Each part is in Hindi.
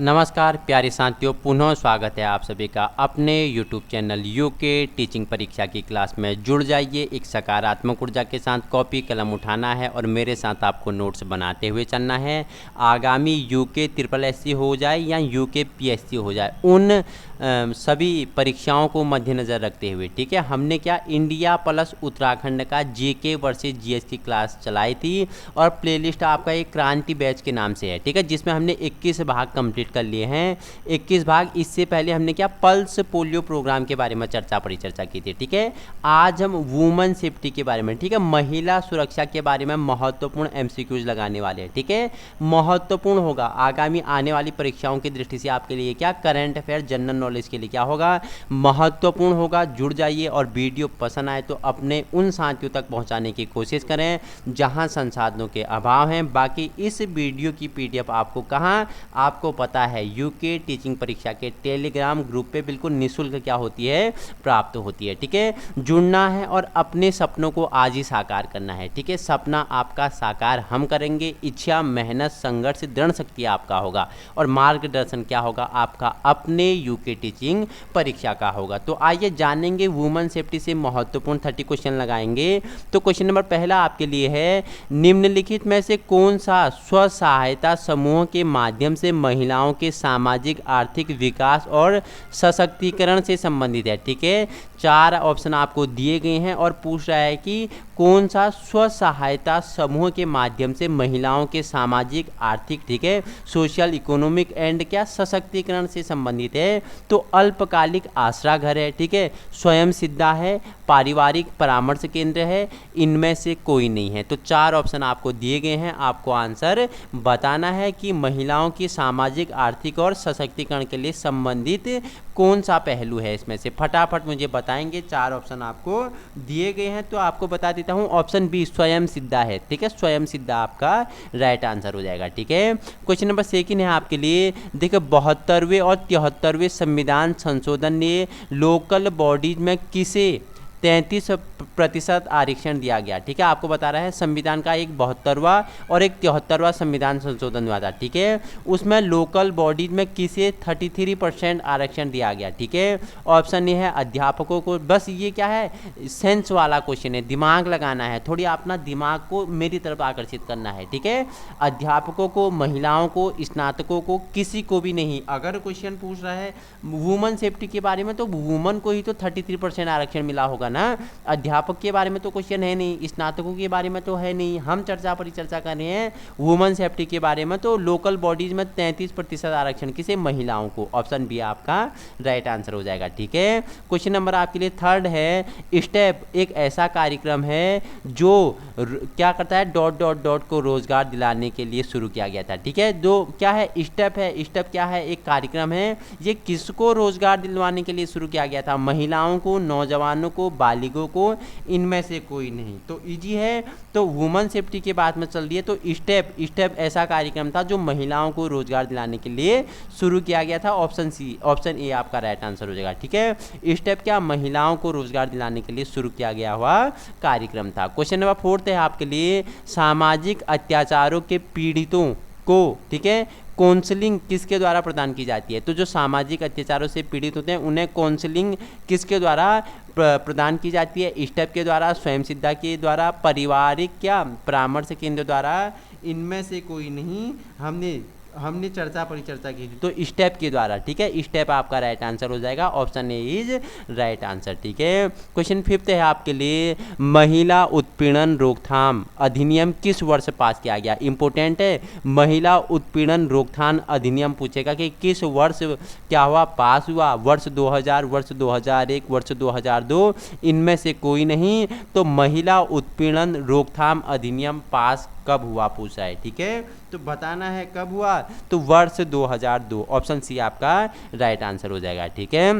नमस्कार प्यारे साथियों, पुनः स्वागत है आप सभी का अपने YouTube चैनल यूके टीचिंग परीक्षा की क्लास में। जुड़ जाइए, एक सकारात्मक ऊर्जा के साथ कॉपी कलम उठाना है और मेरे साथ आपको नोट्स बनाते हुए चलना है। आगामी यूके ट्रिपल एससी हो जाए या यूके पीएससी हो जाए, उन सभी परीक्षाओं को मद्देनज़र रखते हुए, ठीक है, हमने क्या इंडिया प्लस उत्तराखंड का जीके वर्सेस जीएस की क्लास चलाई थी और प्लेलिस्ट आपका एक क्रांति बैच के नाम से है, ठीक है, जिसमें हमने 21 भाग कंप्लीट कर लिए हैं। 21 भाग। इससे पहले हमने क्या पल्स पोलियो प्रोग्राम के बारे में परिचर्चा की थी, ठीक है। आज हम वुमेन सेफ्टी के बारे में, ठीक है, महिला सुरक्षा के बारे में महत्वपूर्ण एमसीक्यूज लगाने वाले हैं, ठीक है। महत्वपूर्ण होगा आगामी आने वाली परीक्षाओं की दृष्टि से आपके लिए क्या करंट अफेयर जनरल नॉलेज के लिए क्या होगा, महत्वपूर्ण होगा। जुड़ जाइए और वीडियो पसंद आए तो अपने उन साथियों तक पहुंचाने की कोशिश करें जहां संसाधनों के अभाव हैं। बाकी इस वीडियो की पीडीएफ आपको कहां, आपको पता है यूके टीचिंग परीक्षा के टेलीग्राम ग्रुप पे बिल्कुल निःशुल्क क्या होती है, प्राप्त होती है, ठीक है। जुड़ना है और अपने सपनों को आज ही साकार करना है, ठीक है। सपना आपका साकार हम करेंगे, इच्छा मेहनत संघर्ष दृढ़ शक्ति आपका होगा और मार्गदर्शन क्या होगा, आपका अपने यूके टीचिंग परीक्षा का होगा। तो आइए जानेंगे वुमेन सेफ्टी से महत्वपूर्ण 30 क्वेश्चन लगाएंगे। तो क्वेश्चन नंबर पहला आपके लिए है, निम्नलिखित में से कौन सा स्व सहायता समूह के माध्यम से महिलाओं के सामाजिक आर्थिक विकास और सशक्तिकरण से संबंधित है, ठीक है। 4 ऑप्शन आपको दिए गए हैं और पूछ रहा है कि कौन सा स्व सहायता समूह के माध्यम से महिलाओं के सामाजिक आर्थिक, ठीक है, सोशल इकोनॉमिक एंड क्या सशक्तिकरण से संबंधित है। तो अल्पकालिक आसरा घर है, ठीक है, स्वयं सिद्धा है, पारिवारिक परामर्श केंद्र है, इनमें से कोई नहीं है। तो 4 ऑप्शन आपको दिए गए हैं, आपको आंसर बताना है कि महिलाओं की सामाजिक आर्थिक और सशक्तिकरण के लिए संबंधित कौन सा पहलू है इसमें से। फटाफट मुझे बताएंगे। 4 ऑप्शन आपको दिए गए हैं तो आपको बता देता हूं, ऑप्शन बी स्वयं सिद्धा है, ठीक है, स्वयं सिद्धा आपका राइट आंसर हो जाएगा, ठीक है। क्वेश्चन नंबर 2 है आपके लिए, देखिए 72वें और 73वें संविधान संशोधन ने लोकल बॉडीज में किसे 33% आरक्षण दिया गया, ठीक है। आपको बता रहा है संविधान का एक 72वां और एक 73वां संविधान संशोधन हुआ था, ठीक है। उसमें लोकल बॉडीज में किसे 33% आरक्षण दिया गया, ठीक है। ऑप्शन ए है अध्यापकों को। बस ये क्या है, सेंस वाला क्वेश्चन है, दिमाग लगाना है, थोड़ी अपना दिमाग को मेरी तरफ आकर्षित करना है, ठीक है। अध्यापकों को, महिलाओं को, स्नातकों को, किसी को भी नहीं। अगर क्वेश्चन पूछ रहा है वुमेन सेफ्टी के बारे में तो वुमेन को ही तो 33% आरक्षण मिला होगा ना। अध्यापक के बारे में तो क्वेश्चन है नहीं, स्नातकों के बारे में तो है नहीं। हम परिचर्चा कर रहे हैं वुमेन सेफ्टी के बारे में। तो लोकल बॉडीज में 33% आरक्षण किसे, महिलाओं को। ऑप्शन बी आपका राइट आंसर हो जाएगा, ठीक है। क्वेश्चन नंबर आपके लिए 3 है, स्टेप एक ऐसा कार्यक्रम है जो क्या करता है, डॉट डॉट डॉट को रोजगार दिलाने के लिए शुरू किया गया था, ठीक है। दो क्या है, स्टेप है। स्टेप क्या है, एक कार्यक्रम है। ये किसको रोजगार दिलवाने के लिए शुरू किया गया था, महिलाओं को, नौजवानों को, बालिगों को, इनमें से कोई नहीं। तो इजी है। तो वुमेन सेफ्टी के बात में चल रही है तो स्टेप ऐसा कार्यक्रम था जो महिलाओं को रोजगार दिलाने के लिए शुरू किया गया था। ऑप्शन सी, ऑप्शन ए आपका राइट आंसर हो जाएगा, ठीक है। स्टेप क्या, महिलाओं को रोजगार दिलाने के लिए शुरू किया गया हुआ कार्यक्रम था। क्वेश्चन नंबर 4 है आपके लिए, सामाजिक अत्याचारों के पीड़ितों को, ठीक है, काउंसलिंग किसके द्वारा प्रदान की जाती है। तो जो सामाजिक अत्याचारों से पीड़ित होते हैं उन्हें काउंसलिंग किसके द्वारा प्रदान की जाती है, स्टेप के द्वारा, स्वयं सिद्धा के द्वारा, पारिवारिक क्या परामर्श केंद्र द्वारा, इनमें से कोई नहीं। हमने परिचर्चा की थी तो स्टेप के द्वारा, ठीक है। स्टेप आपका राइट आंसर हो जाएगा, option A is right answer, ठीक है। क्वेश्चन 5 है आपके लिए, महिला उत्पीड़न रोकथाम अधिनियम किस वर्ष पास किया गया। इंपॉर्टेंट है, महिला उत्पीड़न रोकथाम अधिनियम पूछेगा कि किस वर्ष क्या हुआ, पास हुआ। वर्ष 2000, वर्ष 2001, वर्ष 2002, इनमें से कोई नहीं। तो महिला उत्पीड़न रोकथाम अधिनियम पास कब हुआ पूछा है, ठीक है। तो बताना है कब हुआ, तो वर्ष 2002, ऑप्शन सी आपका राइट आंसर हो जाएगा, ठीक है।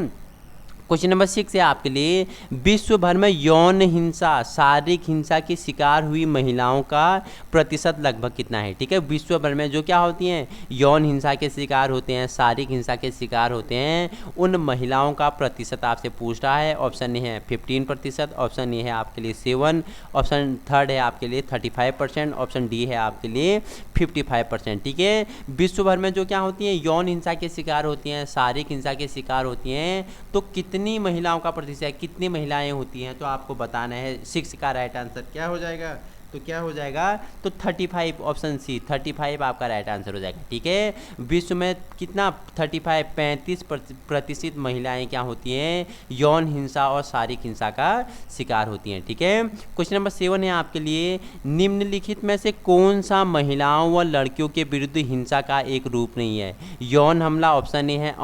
क्वेश्चन नंबर 6 है आपके लिए, विश्व भर में यौन हिंसा, शारीरिक हिंसा की शिकार हुई महिलाओं का प्रतिशत लगभग कितना है। ठीक है, विश्व भर में जो क्या होती हैं, यौन हिंसा के शिकार होते हैं, शारीरिक हिंसा के शिकार होते हैं, उन महिलाओं का प्रतिशत आपसे पूछ रहा है। ऑप्शन ए है 15%, ऑप्शन ए है आपके लिए 7, ऑप्शन थर्ड है आपके लिए 35%, ऑप्शन डी है आपके लिए 55%। ठीक है, विश्व भर में जो क्या होती हैं, यौन हिंसा के शिकार होती हैं, शारीरिक हिंसा के शिकार होती हैं, तो कितनी महिलाओं का प्रतिशत है, कितनी महिलाएं होती हैं, तो आपको बताना है। 6 का राइट आंसर क्या हो जाएगा, तो क्या हो जाएगा, तो 35, ऑप्शन सी 35 आपका राइट आंसर हो जाएगा। ठीक है, विश्व में कितना 35% महिलाएं क्या होती हैं, यौन हिंसा और शारीरिक हिंसा का शिकार होती हैं। ठीक है, क्वेश्चन नंबर 7 है आपके लिए, निम्नलिखित में से कौन सा महिलाओं व लड़कियों के विरुद्ध हिंसा का एक रूप नहीं है। यौन हमला ऑप्शन ए है,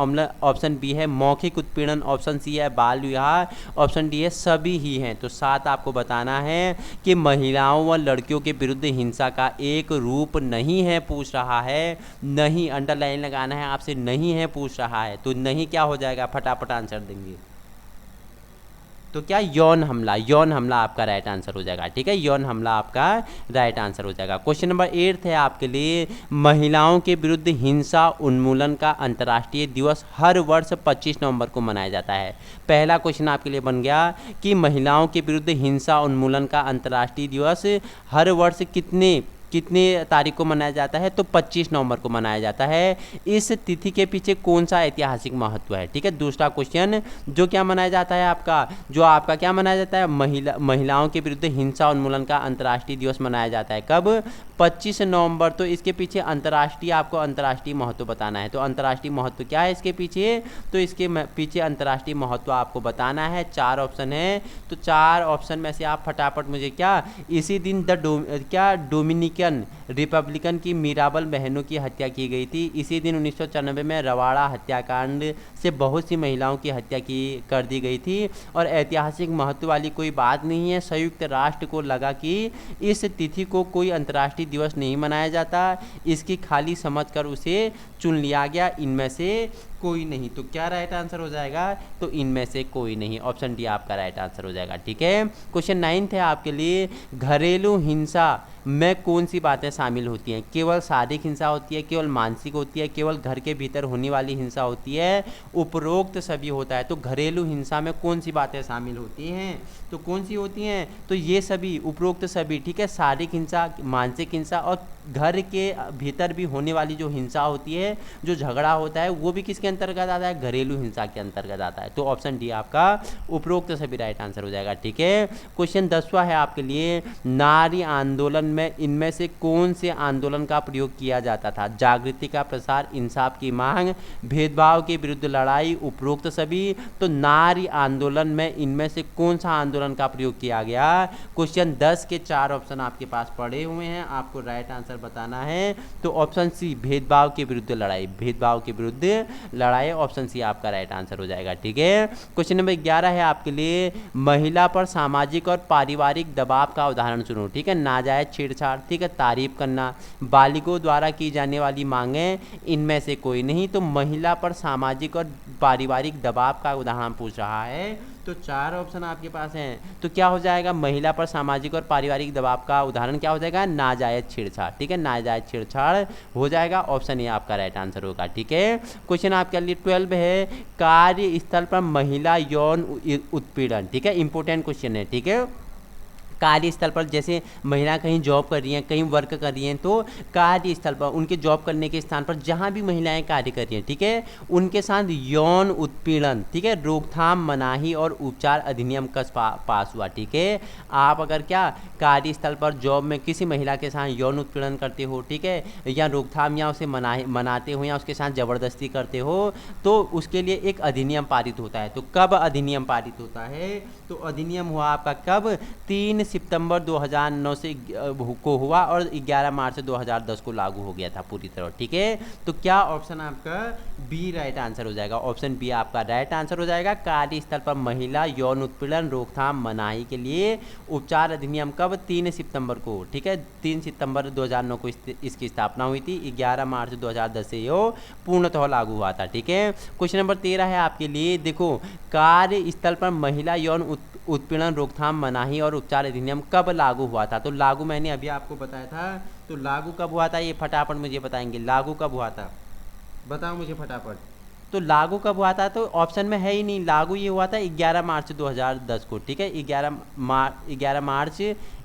ऑप्शन बी है मौखिक उत्पीड़न, ऑप्शन सी है बाल विवाह, ऑप्शन डी है सभी ही हैं। तो 7 आपको बताना है कि महिलाओं व लड़कियों के विरुद्ध हिंसा का एक रूप नहीं है पूछ रहा है, नहीं अंडरलाइन लगाना है आपसे, नहीं है पूछ रहा है, तो नहीं क्या हो जाएगा, फटाफट आंसर देंगे तो क्या, यौन हमला, यौन हमला आपका राइट आंसर हो जाएगा। ठीक है, यौन हमला आपका राइट आंसर हो जाएगा। क्वेश्चन नंबर 8 है आपके लिए, महिलाओं के विरुद्ध हिंसा उन्मूलन का अंतर्राष्ट्रीय दिवस हर वर्ष 25 नवंबर को मनाया जाता है। पहला क्वेश्चन आपके लिए बन गया कि महिलाओं के विरुद्ध हिंसा उन्मूलन का अंतर्राष्ट्रीय दिवस हर वर्ष कितने तारीख को मनाया जाता है, तो 25 नवंबर को मनाया जाता है। इस तिथि के पीछे कौन सा ऐतिहासिक महत्व है। ठीक है, दूसरा क्वेश्चन, जो क्या मनाया जाता है आपका, जो आपका क्या मनाया जाता है, महिलाओं के विरुद्ध हिंसा उन्मूलन का अंतर्राष्ट्रीय दिवस मनाया जाता है कब, 25 नवंबर। तो इसके पीछे अंतर्राष्ट्रीय, आपको अंतर्राष्ट्रीय महत्व बताना है। तो अंतर्राष्ट्रीय महत्व क्या है इसके पीछे, तो इसके पीछे अंतर्राष्ट्रीय महत्व आपको बताना है। 4 ऑप्शन है, तो 4 ऑप्शन में से आप फटाफट मुझे क्या, इसी दिन डोमिनिकन रिपब्लिकन की मीराबल बहनों की हत्या की गई थी। इसी दिन 1994 में रवाड़ा हत्याकांड से बहुत सी महिलाओं की हत्या कर दी गई थी। और ऐतिहासिक महत्व वाली कोई बात नहीं है, संयुक्त राष्ट्र को लगा कि इस तिथि को कोई अंतर्राष्ट्रीय दिवस नहीं मनाया जाता, इसकी खाली समझकर उसे चुन लिया गया, इनमें से कोई नहीं। तो क्या राइट आंसर हो जाएगा, तो इनमें से कोई नहीं, ऑप्शन डी आपका राइट आंसर हो जाएगा। ठीक है, क्वेश्चन 9 है आपके लिए, घरेलू हिंसा में कौन सी बातें शामिल होती हैं। केवल शारीरिक हिंसा होती है, केवल मानसिक होती है, केवल घर के भीतर होने वाली हिंसा होती है, उपरोक्त सभी होता है। तो घरेलू हिंसा में कौन सी बातें शामिल होती हैं, तो कौन सी होती हैं, तो ये सभी, उपरोक्त सभी। ठीक है, शारीरिक हिंसा, मानसिक हिंसा और घर के भीतर भी होने वाली जो हिंसा होती है, जो झगड़ा होता है, वो भी किसके अंतर्गत आता है, घरेलू हिंसा के अंतर्गत आता है। तो ऑप्शन डी आपका उपरोक्त सभी राइट आंसर हो जाएगा। ठीक है, क्वेश्चन 10वां है आपके लिए, नारी आंदोलन में इनमें से कौन से आंदोलन का प्रयोग किया जाता था। जागृति का प्रसार, इंसाफ की मांग, भेदभाव के विरुद्ध लड़ाई, उपरोक्त सभी। तो नारी आंदोलन में इनमें से कौन सा आंदोलन का प्रयोग किया गया। क्वेश्चन 10 के 4 ऑप्शन आपके पास पड़े हुए हैं, आपको राइट आंसर बताना है। तो ऑप्शन सी भेदभाव के विरुद्ध लड़ाई, भेदभाव के विरुद्ध लड़ाई, ऑप्शन सी आपका राइट आंसर हो जाएगा। ठीक है, क्वेश्चन नंबर 11 है आपके लिए, महिला पर सामाजिक और पारिवारिक दबाव का उदाहरण चुनो। ठीक है, नाजायज छेड़छाड़, ठीक है, तारीफ करना, बालिगों द्वारा की जाने वाली मांगें, इनमें से कोई नहीं। तो महिला पर सामाजिक और पारिवारिक दबाव का उदाहरण पूछ रहा है। तो 4 ऑप्शन आपके पास हैं, तो क्या हो जाएगा, महिला पर सामाजिक और पारिवारिक दबाव का उदाहरण क्या हो जाएगा, नाजायज छेड़छाड़। ठीक है, नाजायज छेड़छाड़ हो जाएगा, ऑप्शन ए आपका राइट आंसर होगा। ठीक है, क्वेश्चन आपके लिए 12 है, कार्यस्थल पर महिला यौन उत्पीड़न। ठीक है, इंपॉर्टेंट क्वेश्चन है। ठीक है, कार्यस्थल पर जैसे महिला कहीं जॉब कर रही हैं, कहीं वर्क कर रही हैं, तो कार्यस्थल पर उनके जॉब करने के स्थान पर जहां भी महिलाएं कार्य कर रही हैं, ठीक है, उनके साथ यौन उत्पीड़न, ठीक है, रोकथाम, मनाही और उपचार अधिनियम का पास हुआ। ठीक है, आप अगर क्या कार्यस्थल पर जॉब में किसी महिला के साथ यौन उत्पीड़न करते हो, ठीक है, या रोकथाम या उसे मनाते हो या उसके साथ ज़बरदस्ती करते हो, तो उसके लिए एक अधिनियम पारित होता है। तो कब अधिनियम पारित होता है, तो अधिनियम हुआ आपका कब, 3 सितंबर 2009 से को हुआ और 11 मार्च 2010 को लागू हो गया था पूरी तरह। ठीक है, तो क्या ऑप्शन आपका बी राइट आंसर हो जाएगा? ऑप्शन बी आपका राइट आंसर हो जाएगा। कार्यस्थल पर महिला यौन उत्पीड़न रोकथाम मनाही के लिए उपचार अधिनियम कब? 3 सितंबर को। ठीक है, 3 सितंबर 2009 को इसकी स्थापना हुई थी। 11 मार्च 2010 से यो पूर्णतः लागू हुआ था। ठीक है, क्वेश्चन नंबर 13 है आपके लिए। देखो, कार्यस्थल पर महिला यौन उत्पीड़न रोकथाम मनाही और उपचार अधिनियम कब लागू हुआ था? तो लागू मैंने अभी आपको बताया था, तो लागू कब हुआ था ये फटाफट मुझे बताएंगे। लागू कब हुआ था, बताओ मुझे फटाफट। तो लागू कब हुआ था? तो ऑप्शन में है ही नहीं। लागू ये हुआ था 11 मार्च 2010 को। ठीक है,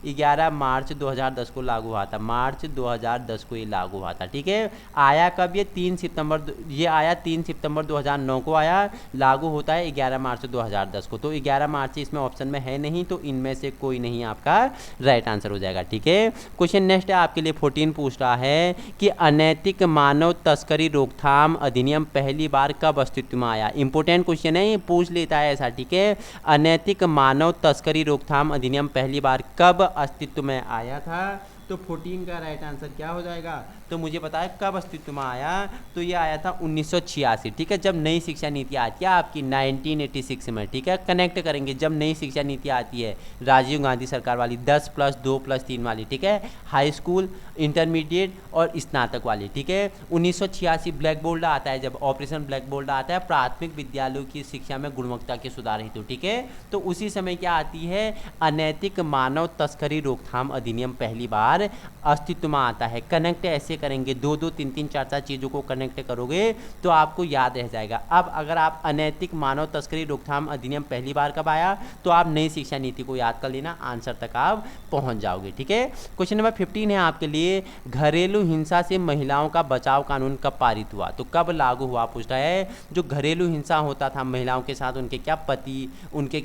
11 मार्च 2010 को लागू हुआ था। मार्च 2010 को ये लागू हुआ था। ठीक है, आया कब? ये 3 सितंबर, ये आया 3 सितंबर 2009 को आया। लागू होता है 11 मार्च 2010 को। तो 11 मार्च इसमें ऑप्शन में है नहीं, तो इनमें से कोई नहीं आपका राइट आंसर हो जाएगा। ठीक है, क्वेश्चन नेक्स्ट है आपके लिए 14 पूछ रहा है कि अनैतिक मानव तस्करी रोकथाम अधिनियम पहली बार कब अस्तित्व में आया? इंपॉर्टेंट क्वेश्चन है, ये पूछ लेता है ऐसा। ठीक है, अनैतिक मानव तस्करी रोकथाम अधिनियम पहली बार कब अस्तित्व में आया था? तो 14 का राइट आंसर क्या हो जाएगा? तो मुझे बताया कब अस्तित्व में आया, तो ये आया था 1986। ठीक है, जब नई शिक्षा नीति आती है आपकी 1986 में। ठीक है, कनेक्ट करेंगे जब नई शिक्षा नीति आती है राजीव गांधी सरकार वाली 10+2+3 वाली। ठीक है, हाई स्कूल, इंटरमीडिएट और स्नातक वाली। ठीक है, 1986 ब्लैक बोर्ड आता है, जब ऑपरेशन ब्लैक बोर्ड आता है प्राथमिक विद्यालयों की शिक्षा में गुणवत्ता के सुधार हेतु। ठीक है, तो उसी समय क्या आती है? अनैतिक मानव तस्करी रोकथाम अधिनियम पहली बार अस्तित्व में आता है। कनेक्ट ऐसे करेंगे, 2-2, 3-3, 4-4 चीज़ों को कनेक्ट करोगे तो आपको याद रह जाएगा। अब अगर आप अनैतिक मानव तस्करी रोकथाम अधिनियम पहली बार कब आया, तो आप नई शिक्षा नीति को याद कर लेना, आंसर तक आप पहुंच जाओगे। ठीक है, क्वेश्चन नंबर 15 है आपके लिए। घरेलू हिंसा से महिलाओं का बचाव कानून कब पारित हुआ? तो कब लागू हुआ पूछ रहा है। जो घरेलू हिंसा होता था महिलाओं के साथ, उनके क्या पति, उनके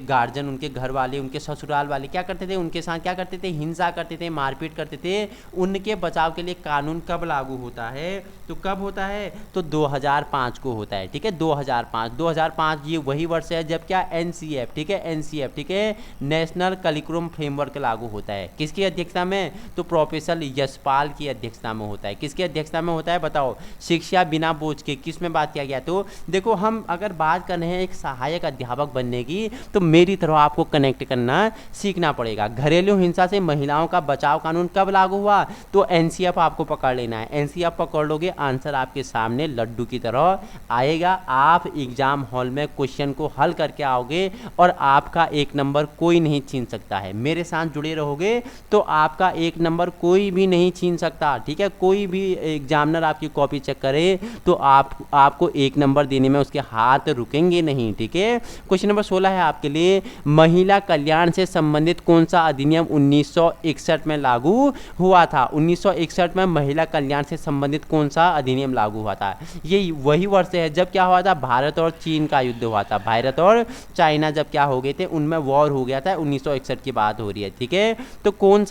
गार्जियन, उनके घर वाले, उनके ससुराल वाले क्या करते थे, उनके साथ क्या करते थे? हिंसा करते थे, मारपीट करते थे। उनके बचाव के लिए कानून कब लागू होता है? तो कब होता है? तो 2005 को होता है। ठीक है, 2005 ये वही वर्ष है जब क्या एनसीएफ, ठीक है, एनसीएफ, ठीक है, नेशनल करिकुलम फ्रेमवर्क लागू होता है। किसकी अध्यक्षता में? तो प्रोफेसर यशपाल की अध्यक्षता में होता है। किसकी अध्यक्षता में होता है बताओ? शिक्षा बिना बोझ के। किस में बात किया गया? तो देखो, हम अगर बात कर रहे हैं एक सहायक अध्यापक बनने की, तो मेरी तरह आपको कनेक्ट करना सीखना पड़ेगा। घरेलू हिंसा से महिलाओं का बचाव कानून कब लागू हुआ? तो एनसीएफ आपको पकड़ लेना है। एनसीएफ पकड़ लोगे, आंसर आपके सामने लड्डू की तरह आएगा। आप एग्जाम हॉल में क्वेश्चन को हल करके आओगे और आपका 1 नंबर कोई नहीं छीन सकता है। मेरे साथ जुड़े रहोगे तो आपका 1 नंबर कोई भी नहीं छीन सकता। ठीक है, कोई भी एग्जामिनर आपकी कॉपी चेक करे तो आपको 1 नंबर देने में उसके हाथ रुकेंगे नहीं। ठीक है, क्वेश्चन नंबर 16 है आपके लिए। महिला कल्याण से संबंधित कौन सा अधिनियम 1961 में लागू हुआ था? 1961 में महिला कल्याण से संबंधित कौन सा अधिनियम लागू हुआ था? ये वही वर्ष है जब क्या हुआ था? भारत और चीन का युद्ध हुआ था। भारत और चाइना जब क्या हो गए थे, उनमें वॉर हो गया था। 1961 की बात हो रही है। ठीक है, तो कौन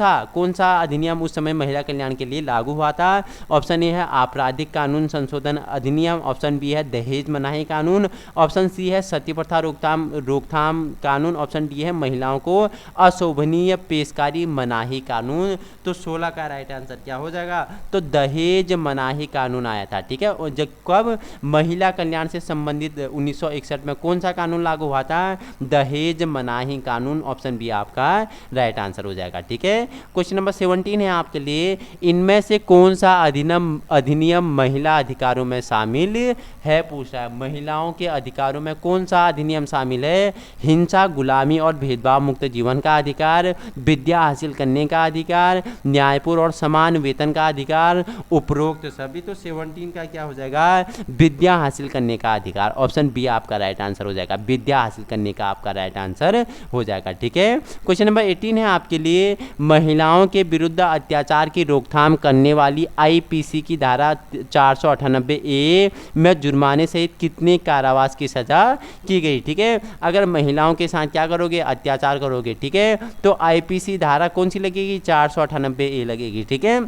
सा अधिनियम उस समय महिला कल्याण के लिए लागू हुआ था? ऑप्शन ए है आपराधिक कानून संशोधन अधिनियम, ऑप्शन बी है दहेज मनाही कानून, ऑप्शन सी है सती प्रथा रोकथाम कानून, ऑप्शन डी है महिलाओं को अशोभनीय पेशकारी मनाही कानून। तो 16 का राइट आंसर क्या हो जाएगा? तो दहेज मनाही कानून आया था। ठीक है, और जब कब महिला कल्याण से संबंधित 1961 में कौन सा कानून लागू हुआ था? दहेज मनाही कानून। ऑप्शन बी आपका राइट आंसर हो जाएगा। ठीक है, क्वेश्चन नंबर 17 है आपके लिए। इनमें से कौन सा अधिनियम महिला अधिकारों में शामिल है पूछ रहा है। महिलाओं के अधिकारों में कौन सा अधिनियम शामिल है? हिंसा, गुलामी और भेदभाव मुक्त जीवन का अधिकार, विद्या हासिल करने का अधिकार, न्यायपूर्ण और समान वेतन का अधिकार, उपरोक्त सभी। तो 17 का क्या हो जाएगा? विद्या हासिल करने का अधिकार। ऑप्शन बी आपका राइट आंसर हो जाएगा। विद्या हासिल करने का आपका राइट आंसर हो जाएगा। ठीक है, क्वेश्चन नंबर 18 है आपके लिए। महिलाओं के विरुद्ध अत्याचार की रोकथाम करने वाली आईपीसी की धारा 498A में जुर्माने सहित कितने कारावास की सजा की गई? ठीक है, अगर महिलाओं के साथ क्या करोगे? अत्याचार करोगे। ठीक है, तो आईपीसी धारा कौन सी लगेगी? 498A लगेगी। ठीक है,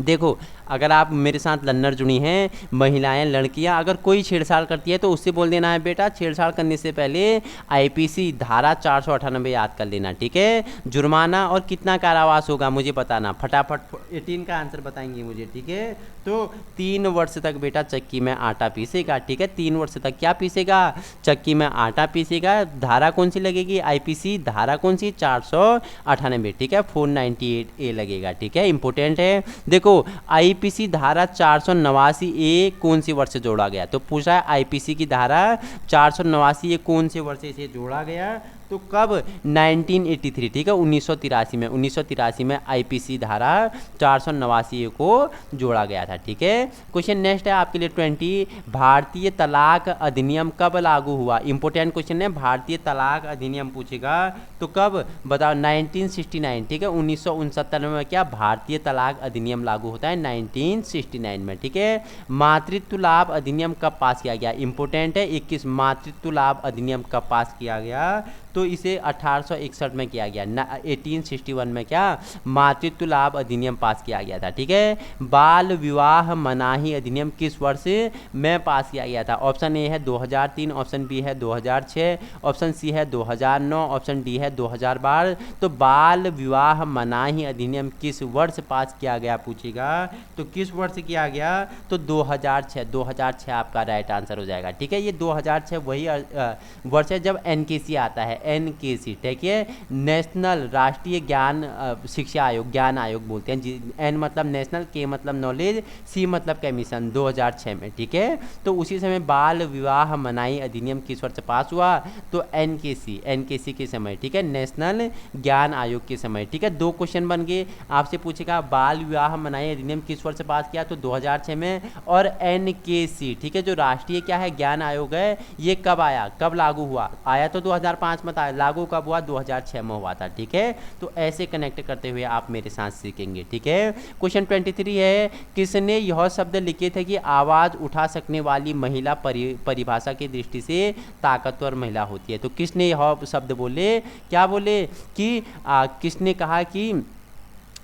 देखो, अगर आप मेरे साथ लन्नर जुड़ी हैं, महिलाएं, लड़कियां, अगर कोई छेड़छाड़ करती है तो उससे बोल देना है बेटा छेड़छाड़ करने से पहले आईपीसी धारा 498 याद कर लेना, ठीक है। जुर्माना और कितना कारावास होगा मुझे बताना, फटाफट 18 का आंसर बताएंगे मुझे, ठीक है। तो 3 वर्ष तक बेटा चक्की में आटा पीसेगा, ठीक है। 3 वर्ष तक क्या पीसेगा, चक्की में आटा पीसेगा। धारा कौन सी लगेगी, आईपीसी धारा कौन सी, 498, ठीक है। 498A लगेगा, ठीक है, इंपॉर्टेंट है। देखो आईपीसी धारा 489A कौन सी वर्ष से जोड़ा गया, तो पूछा है आईपीसी की धारा 489 कौन से वर्ष से जोड़ा गया, तो कब, 1983, ठीक है, 1983 में आईपीसी धारा 489 को जोड़ा गया था, ठीक है। क्वेश्चन नेक्स्ट है आपके लिए 20, भारतीय तलाक अधिनियम कब लागू हुआ। इंपॉर्टेंट क्वेश्चन है, भारतीय तलाक अधिनियम पूछेगा तो कब बताओ, 1969, ठीक है, 1969 में क्या भारतीय तलाक अधिनियम लागू होता है, 1969 में, ठीक है। मातृत्व लाभ अधिनियम कब पास किया गया, इंपॉर्टेंट है, 21 मातृत्व लाभ अधिनियम कब पास किया गया, तो इसे 1861 में किया गया, 1861 में क्या मातृत्व लाभ अधिनियम पास किया गया था, ठीक है। बाल विवाह मनाही अधिनियम किस वर्ष में पास किया गया था, ऑप्शन ए है 2003, ऑप्शन बी है 2006, ऑप्शन सी है 2009, ऑप्शन डी है 2012। तो बाल विवाह मनाही अधिनियम किस वर्ष पास किया गया पूछेगा, तो किस वर्ष किया गया, तो 2006 आपका राइट आंसर हो जाएगा, ठीक है। ये 2006 वही वर्ष है जब एनकेसी आता है, एनकेसी, ठीक है, नेशनल राष्ट्रीय ज्ञान शिक्षा आयोग, ज्ञान आयोग बोलते हैं, एन मतलब नेशनल, के मतलब नॉलेज, सी मतलब कमीशन, 2006 में, ठीक है। तो उसी समय बाल विवाह मनाही अधिनियम किस वर्ष पास हुआ, तो एनकेसी के समय, ठीक है, नेशनल ज्ञान आयोग के समय, ठीक है। 2 क्वेश्चन बन गए, आपसे पूछेगा बाल विवाह मनाही अधिनियम किस वर्ष पास किया, तो 2006 में, और एनकेसी, ठीक है, जो राष्ट्रीय क्या है ज्ञान आयोग है, ये कब आया, कब लागू हुआ, आया तो 2005 में था, लागू कब हुआ, 2006 में हुआ था, ठीक है। तो ऐसे कनेक्ट करते हुए आप मेरे साथ सीखेंगे, ठीक है। क्वेश्चन 23 है, किसने यह शब्द लिखे थे कि आवाज उठा सकने वाली महिला परिभाषा की दृष्टि से ताकतवर महिला होती है, तो किसने यह शब्द बोले, क्या बोले कि किसने कहा कि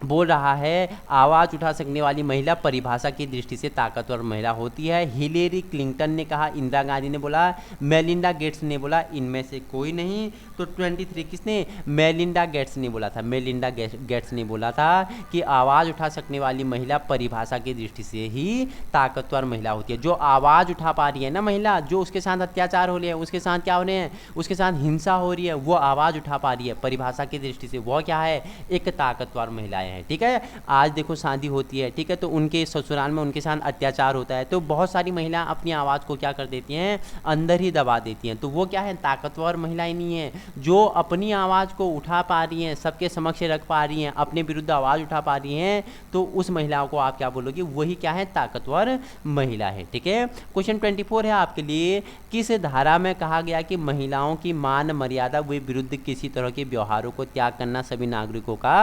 बोल रहा है आवाज़ उठा सकने वाली महिला परिभाषा की दृष्टि से ताकतवर महिला होती है, हिलेरी क्लिंटन ने कहा, इंदिरा गांधी ने बोला, मेलिंडा गेट्स ने बोला, इनमें से कोई नहीं। तो 23 किसने, मेलिंडा गेट्स ने बोला था, मेलिंडा गेट्स ने बोला था कि आवाज़ उठा सकने वाली महिला परिभाषा की दृष्टि से ही ताकतवर महिला होती है। जो आवाज़ उठा पा रही है ना महिला, जो उसके साथ अत्याचार हो रहे हैं, उसके साथ क्या हो रहे हैं, उसके साथ हिंसा हो रही है, वो आवाज़ उठा पा रही है परिभाषा की दृष्टि से, वह क्या है, एक ताकतवर महिलाएं हैं, ठीक है। आज देखो शादी होती है, ठीक है, तो उनके ससुराल में उनके साथ अत्याचार होता है, तो बहुत सारी महिलाएं अपनी आवाज़ को क्या कर देती हैं, अंदर ही दबा देती हैं, तो वो क्या है, ताकतवर महिलाएं नहीं है। जो अपनी आवाज़ को उठा पा रही हैं, सबके समक्ष रख पा रही हैं, अपने विरुद्ध आवाज़ उठा पा रही हैं, तो उस महिलाओं को आप क्या बोलोगे, वही क्या है, ताकतवर महिला है, ठीक है। क्वेश्चन 24 है आपके लिए, किस धारा में कहा गया कि महिलाओं की मान मर्यादा वे विरुद्ध किसी तरह के व्यवहारों को त्याग करना सभी नागरिकों का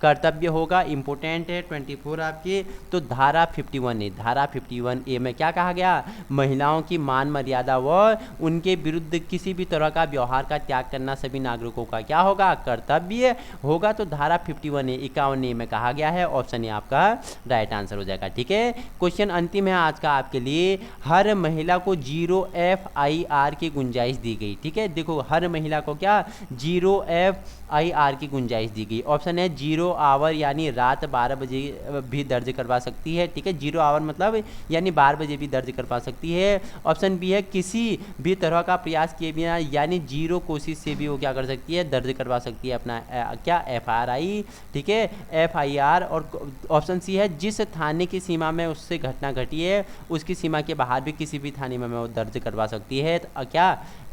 कर्तव्य होगा। इंपॉर्टेंट है 24 आपकी, तो धारा 51 है, धारा 51A में क्या कहा गया, महिलाओं की मान मर्यादा व उनके विरुद्ध किसी भी तरह का व्यवहार का त्याग करना सभी नागरिकों का क्या होगा, कर्तव्य होगा। तो धारा 51A 51A में कहा गया है, ऑप्शन ए आपका राइट आंसर हो जाएगा, ठीक है। क्वेश्चन अंतिम है आज का आपके लिए, हर महिला को 0 FIR की गुंजाइश दी गई, ठीक है। देखो हर महिला को क्या 0 FIR की गुंजाइश दी गई। ऑप्शन है 0 आवर यानी रात 12 बजे भी दर्ज करवा सकती है, ठीक है, 0 आवर मतलब यानी 12 बजे भी दर्ज करवा सकती है। ऑप्शन बी है किसी भी तरह का प्रयास किए बिना यानी 0 कोशिश से भी वो क्या कर सकती है, दर्ज करवा सकती है अपना क्या FRI, ठीक है, FIR। और ऑप्शन सी है जिस थाने की सीमा में उससे घटना घटी है उसकी सीमा के बाहर भी किसी भी थाने में वो दर्ज करवा सकती है, तो क्या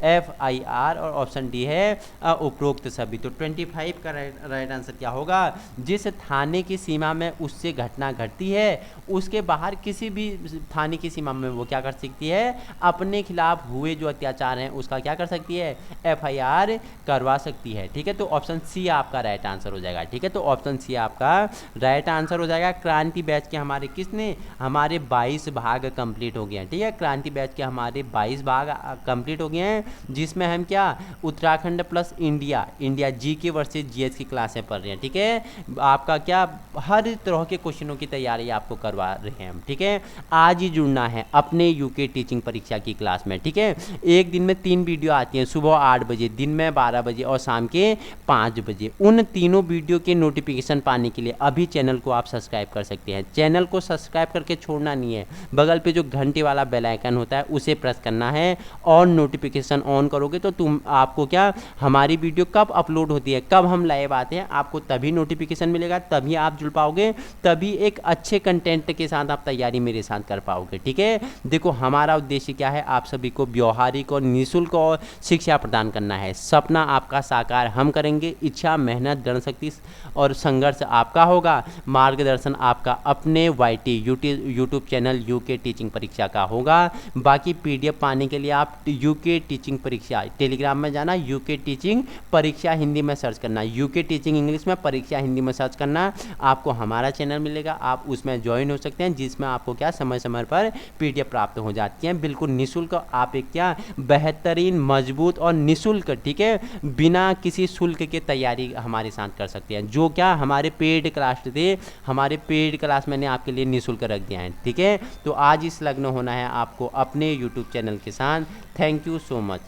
FIR। और ऑप्शन डी है उपरोक्त सभी। तो 25 का राइट आंसर क्या होगा, जिस थाने की सीमा में उससे घटना घटती है उसके बाहर किसी भी थाने की सीमा में वो क्या कर सकती है, अपने खिलाफ हुए जो अत्याचार हैं उसका क्या कर सकती है, FIR करवा सकती है, ठीक है। तो ऑप्शन सी आपका राइट आंसर हो जाएगा, ठीक है। तो ऑप्शन सी आपका राइट आंसर हो जाएगा। क्रांति बैच के हमारे किसने, हमारे 22 भाग कंप्लीट हो गए हैं, ठीक है। क्रांति बैच के हमारे 22 भाग कंप्लीट हो गए हैं, जिसमें हम क्या उत्तराखंड प्लस इंडिया जी जीके वर्सेस जीएस की क्लासें पढ़ रहे हैं, ठीक है। आपका क्या हर तरह के क्वेश्चनों की तैयारी आपको करवा रहे हैं हम, ठीक है। आज ही जुड़ना है अपने यूके टीचिंग परीक्षा की क्लास में, ठीक है। एक दिन में 3 वीडियो आती हैं, सुबह 8 बजे, दिन में 12 बजे और शाम के 5 बजे। उन तीनों वीडियो के नोटिफिकेशन पाने के लिए अभी चैनल को आप सब्सक्राइब कर सकते हैं। चैनल को सब्सक्राइब करके छोड़ना नहीं है, बगल पे जो घंटे वाला बेल आइकन होता है उसे प्रेस करना है और नोटिफिकेशन ऑन करोगे तो आपको क्या हमारी वीडियो कब अपलोड होती है, कब हम लाइव आते हैं, आपको तभी नोटिफिकेशन मिलेगा, तभी आप जुड़ पाओगे, तभी एक अच्छे कंटेंट के साथ आप तैयारी मेरे साथ कर पाओगे, ठीक है। देखो हमारा उद्देश्य क्या है, आप सभी को व्यवहारिक और निःशुल्क और शिक्षा प्रदान करना है। सपना आपका साकार हम करेंगे, इच्छा, मेहनत, दृढ़ शक्ति और संघर्ष आपका होगा, मार्गदर्शन आपका अपने YT YouTube channel UK teaching परीक्षा का होगा। बाकी पीडीएफ पाने के लिए आप यूके टीचिंग परीक्षा टेलीग्राम में जाना, यूके टीचिंग परीक्षा हिंदी में सर्च करना, यूके टीचिंग इंग्लिश में, परीक्षा हिंदी में सर्च करना, आपको हमारा चैनल मिलेगा, आप उसमें ज्वाइन हो सकते हैं, जिसमें आपको क्या समय समय पर पीडीएफ प्राप्त हो जाती हैं बिल्कुल निःशुल्क। आप एक क्या बेहतरीन, मजबूत और निःशुल्क, ठीक है, बिना किसी शुल्क के तैयारी हमारे साथ कर सकते हैं। जो क्या हमारे पेड क्लास थे, हमारे पेड क्लास मैंने आपके लिए निःशुल्क रख दिया है, ठीक है। तो आज इस लग्न होना है आपको अपने यूट्यूब चैनल के साथ। Thank you so much.